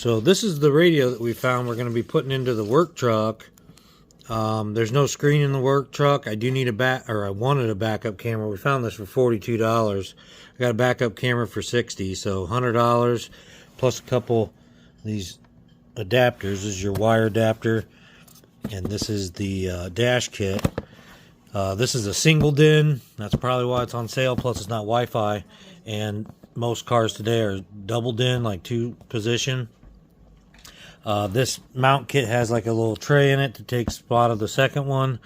So this is the radio that we found we're going to be putting into the work truck. There's no screen in the work truck. I do need I wanted a backup camera. We found this for $42. I got a backup camera for $60, so $100 plus a couple of these adapters. This is your wire adapter, and this is the dash kit. This is a single DIN. That's probably why it's on sale, plus it's not Wi-Fi, and most cars today are double DIN, like 2-position. This mount kit has like a little tray in it to take spot of the second one.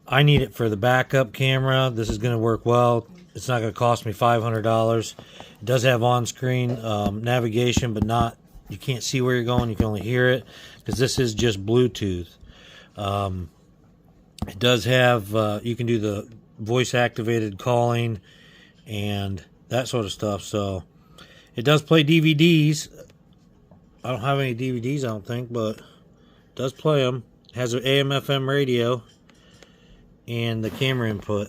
I need it for the backup camera. This is going to work well. It's not going to cost me $500. It does have on-screen navigation, but not, you can't see where you're going. You can only hear it because this is just Bluetooth. It does have, you can do the voice-activated calling and that sort of stuff. So it does play DVDs. I don't have any DVDs, I don't think, but it does play them. It has an AM/FM radio and the camera input.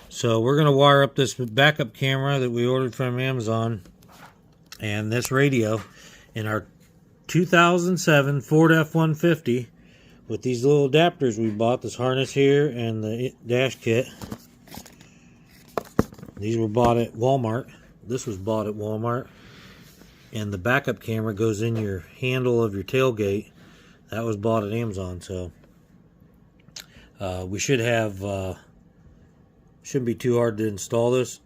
So we're going to wire up this backup camera that we ordered from Amazon and this radio in our 2007 Ford F150 with these little adapters we bought, this harness here and the dash kit. These were bought at Walmart. This was bought at Walmart. And the backup camera goes in your handle of your tailgate. That was bought at Amazon. So we should have, shouldn't be too hard to install this.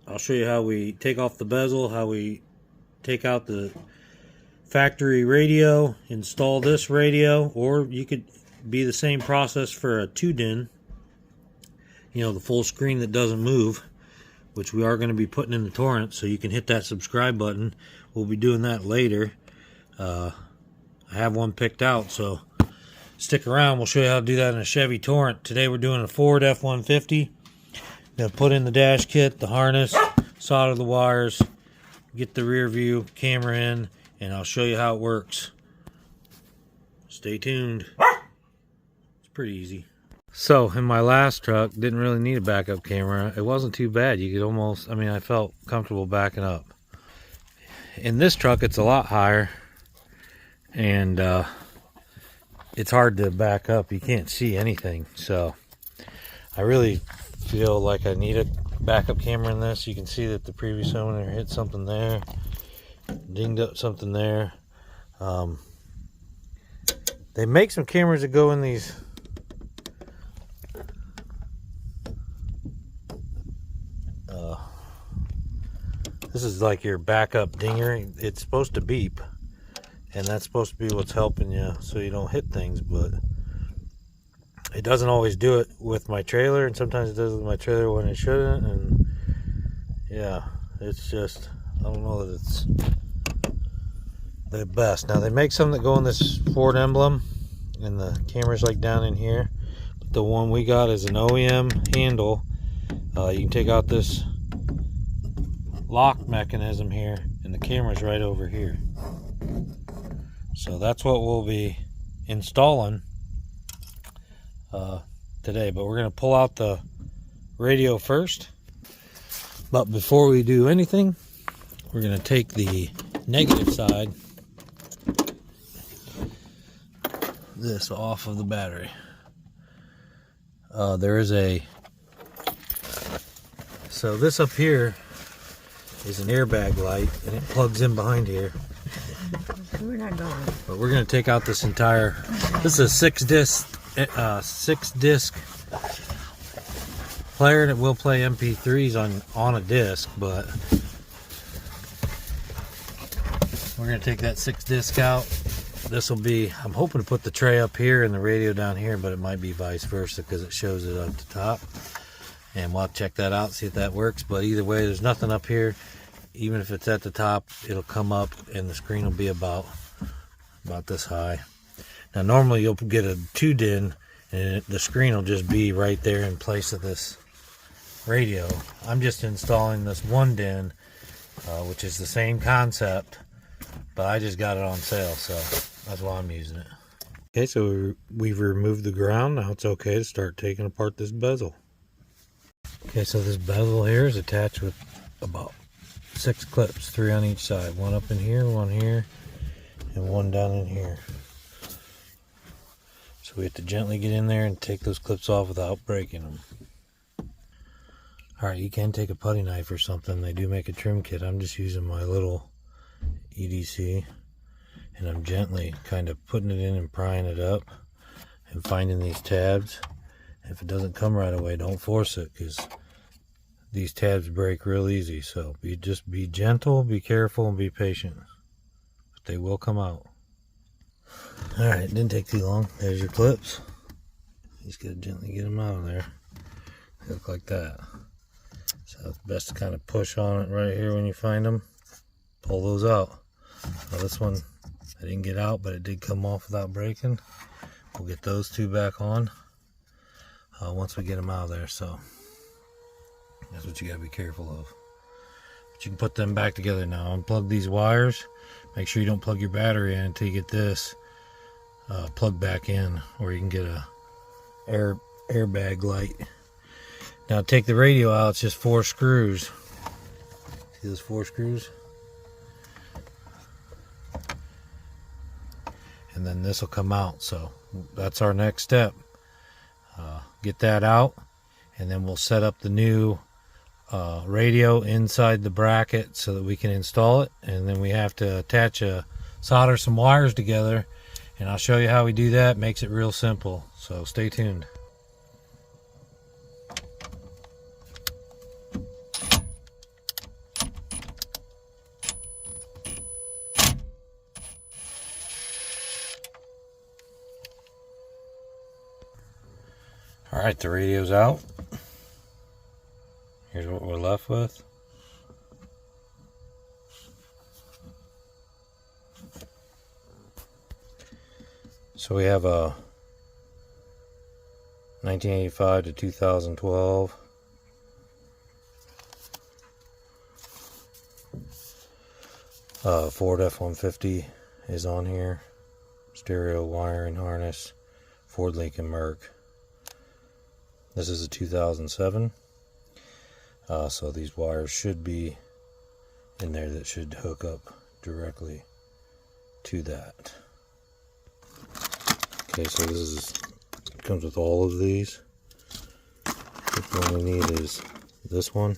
I'll show you how we take off the bezel, how we take out the factory radio, install this radio, or you could be the same process for a 2-DIN, you know, the full screen that doesn't move, which we are going to be putting in the torrent, so you can hit that subscribe button. We'll be doing that later. I have one picked out, so stick around. We'll show you how to do that in a Chevy Torrent. Today we're doing a Ford F-150. Going to put in the dash kit, the harness, solder the wires, get the rear view camera in, and I'll show you how it works. Stay tuned. It's pretty easy. So in my last truck, didn't really need a backup camera. It wasn't too bad. You could almost, I mean, I felt comfortable backing up. In this truck, it's a lot higher, and it's hard to back up. You can't see anything, so I really feel like I need a backup camera in this. You can see that the previous owner hit something there, dinged up something there. They make some cameras that go in these this is like your backup dinger. It's supposed to beep, and that's supposed to be what's helping you so you don't hit things, but it doesn't always do it with my trailer, and sometimes it does with my trailer when it shouldn't. And yeah, it's just, I don't know that it's the best. Now they make some that go in this Ford emblem, and the camera's like down in here, but the one we got is an OEM handle. You can take out this lock mechanism here, and the camera's right over here. So that's what we'll be installing today. But we're going to pull out the radio first. But before we do anything, we're going to take the negative side, this off of the battery. There is a, so this up here is an airbag light, and it plugs in behind here. We're not going. But we're going to take out this entire, this is a 6-disc player, and it will play MP3s on a disc, but we're going to take that 6-disc out. This will be, I'm hoping to put the tray up here and the radio down here, but it might be vice versa because it shows it up the top. And we'll check that out, see if that works. But either way, there's nothing up here. Even if it's at the top, it'll come up and the screen will be about this high. Now normally you'll get a 2-DIN and the screen will just be right there in place of this radio. I'm just installing this 1-DIN, which is the same concept, but I just got it on sale, so that's why I'm using it. Okay, so we've removed the ground. Now it's okay to start taking apart this bezel. Okay, so this bezel here is attached with about 6 clips, 3 on each side. One up in here, one here, and one down in here. So we have to gently get in there and take those clips off without breaking them. Alright, you can take a putty knife or something. They do make a trim kit. I'm just using my little EDC, and I'm gently kind of putting it in and prying it up and finding these tabs. If it doesn't come right away, don't force it, because these tabs break real easy. So just be gentle, be careful, and be patient. But they will come out. Alright, didn't take too long. There's your clips. You just gotta gently get them out of there. They look like that. So it's best to kind of push on it right here when you find them. Pull those out. Now this one I didn't get out, but it did come off without breaking. We'll get those two back on once we get them out of there. So that's what you gotta be careful of. But you can put them back together now. Unplug these wires. Make sure you don't plug your battery in until you get this plug back in, or you can get a airbag light. Now take the radio out. It's just 4 screws. See those 4 screws? And then this will come out. So that's our next step. Get that out, and then we'll set up the new radio inside the bracket so that we can install it. And then we have to solder some wires together, and I'll show you how we do that. Makes it real simple, so stay tuned. Alright, the radio's out. Here's what we're left with. So we have a 1985 to 2012 Ford F150 is on here. Stereo wiring harness, Ford Lincoln Merc. This is a 2007. So these wires should be in there that should hook up directly to that. Okay, so this comes with all of these. The one we need is this one.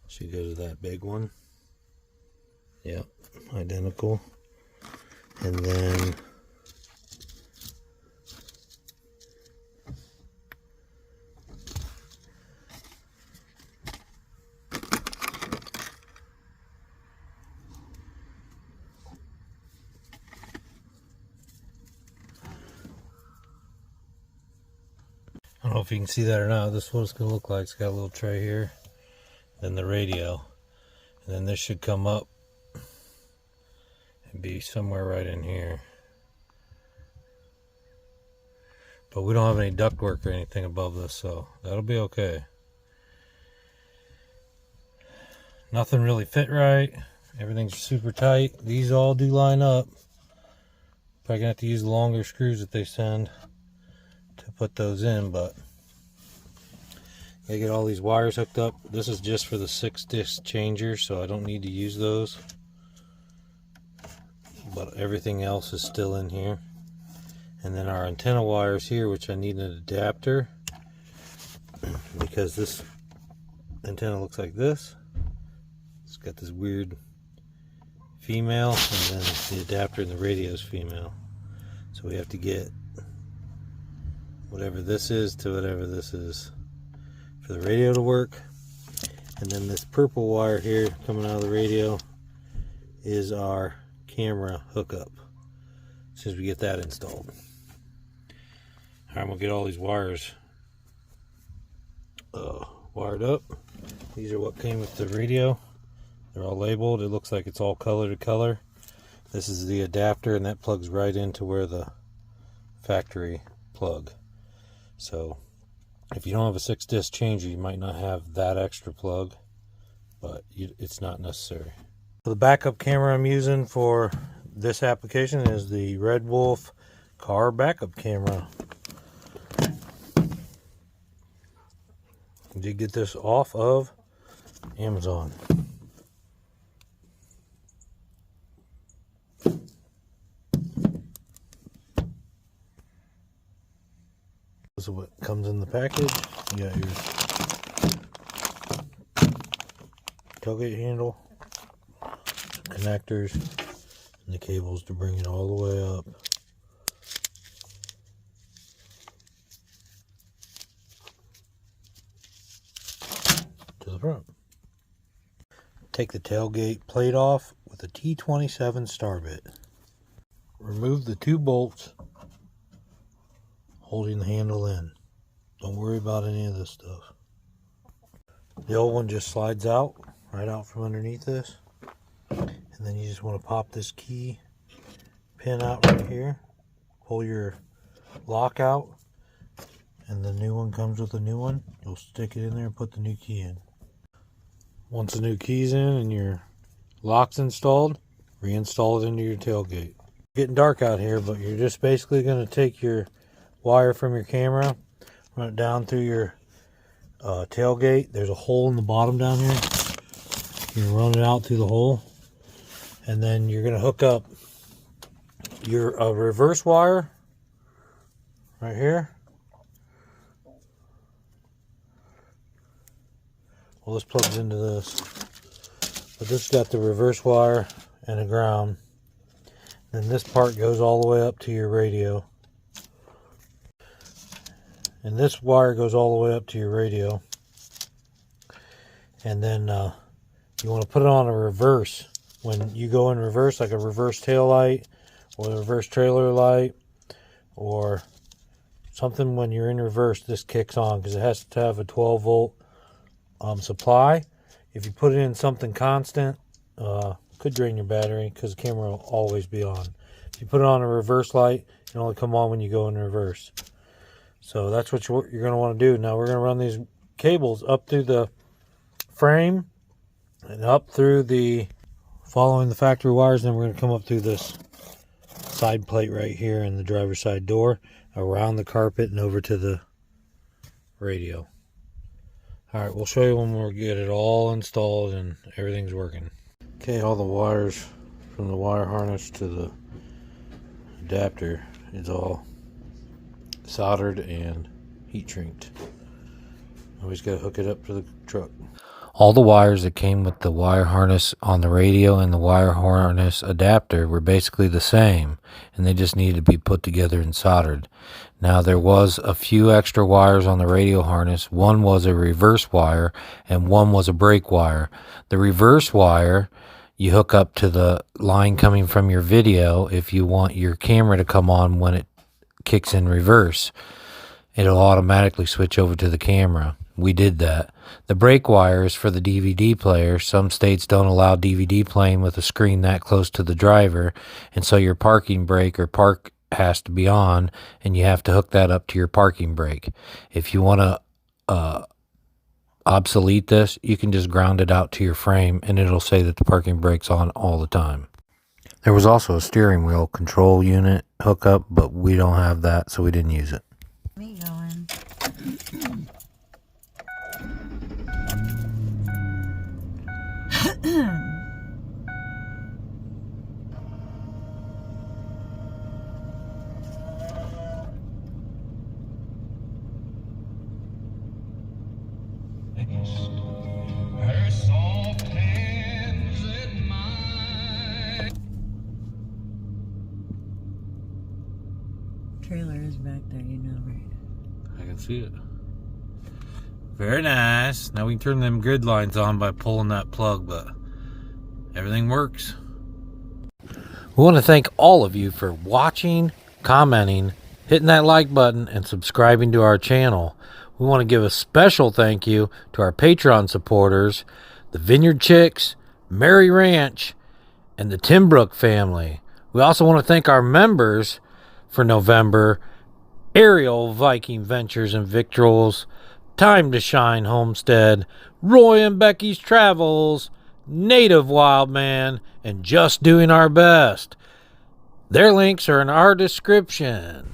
Should go to that big one. Yep, identical. And then I don't know if you can see that or not. This is what it's going to look like. It's got a little tray here, then the radio, and then this should come up and be somewhere right in here. But we don't have any ductwork or anything above this, so that'll be okay. Nothing really fit right. Everything's super tight. These all do line up. Probably gonna have to use the longer screws that they send to put those in, but I get all these wires hooked up. This is just for the 6-disc changer, so I don't need to use those. But everything else is still in here. And then our antenna wires here, which I need an adapter because this antenna looks like this. It's got this weird female, and then the adapter in the radio is female. So we have to get whatever this is to whatever this is for the radio to work. And then this purple wire here coming out of the radio is our camera hookup, as soon as we get that installed. Alright, we'll get all these wires wired up. These are what came with the radio. They're all labeled. It looks like it's all color to color. This is the adapter, and that plugs right into where the factory plug. So if you don't have a 6-disc changer, you might not have that extra plug, but it's not necessary. So the backup camera I'm using for this application is the Red Wolf car backup camera. I did get this off of Amazon. This is what comes in the package. You got your tailgate handle, some connectors, and the cables to bring it all the way up. To the front. Take the tailgate plate off with a T27 star bit. Remove the 2 bolts holding the handle in. Don't worry about any of this stuff. The old one just slides out, right out from underneath this. And then you just want to pop this key pin out right here. Pull your lock out. And the new one comes with a new one. You'll stick it in there and put the new key in. Once the new key's in and your lock's installed, reinstall it into your tailgate. It's getting dark out here, but you're just basically going to take your wire from your camera, run it down through your tailgate. There's a hole in the bottom down here. You're going to run it out through the hole, and then you're going to hook up your reverse wire right here. Well, this plugs into this, but this got the reverse wire and a ground. Then this part goes all the way up to your radio. And this wire goes all the way up to your radio. And then you want to put it on a reverse. When you go in reverse, like a reverse tail light or a reverse trailer light or something, when you're in reverse, this kicks on because it has to have a 12 volt supply. If you put it in something constant, could drain your battery because the camera will always be on. If you put it on a reverse light, it only come on when you go in reverse. So that's what you're going to want to do. Now we're going to run these cables up through the frame and up through the, following the factory wires, then we're going to come up through this side plate right here in the driver's side door, around the carpet and over to the radio. Alright, we'll show you when we get it all installed and everything's working. Okay, all the wires from the wire harness to the adapter is all soldered and heat shrinked. Always got to hook it up to the truck. All the wires that came with the wire harness on the radio and the wire harness adapter were basically the same, and they just needed to be put together and soldered. Now there was a few extra wires on the radio harness. One was a reverse wire and one was a brake wire. The reverse wire you hook up to the line coming from your video if you want your camera to come on when it kicks in reverse. It'll automatically switch over to the camera. We did that. The brake wire is for the DVD player. Some states don't allow DVD playing with a screen that close to the driver, and so your parking brake or park has to be on, and you have to hook that up to your parking brake. If you want to obsolete this, you can just ground it out to your frame, and it'll say that the parking brake's on all the time. There was also a steering wheel control unit hookup, but we don't have that, so we didn't use it. Me going. Her soft hands in mine. Trailer is back there, you know, right? I can see it. Very nice. Now we can turn them grid lines on by pulling that plug, but everything works. We want to thank all of you for watching, commenting, hitting that like button, and subscribing to our channel. We want to give a special thank you to our Patreon supporters, the Vineyard Chicks, Mary Ranch, and the Timbrook Family. We also want to thank our members for November: Ariel Viking Ventures and Victuals, Time to Shine Homestead, Roy and Becky's Travels, Native Wildman, and Just Doing Our Best. Their links are in our description.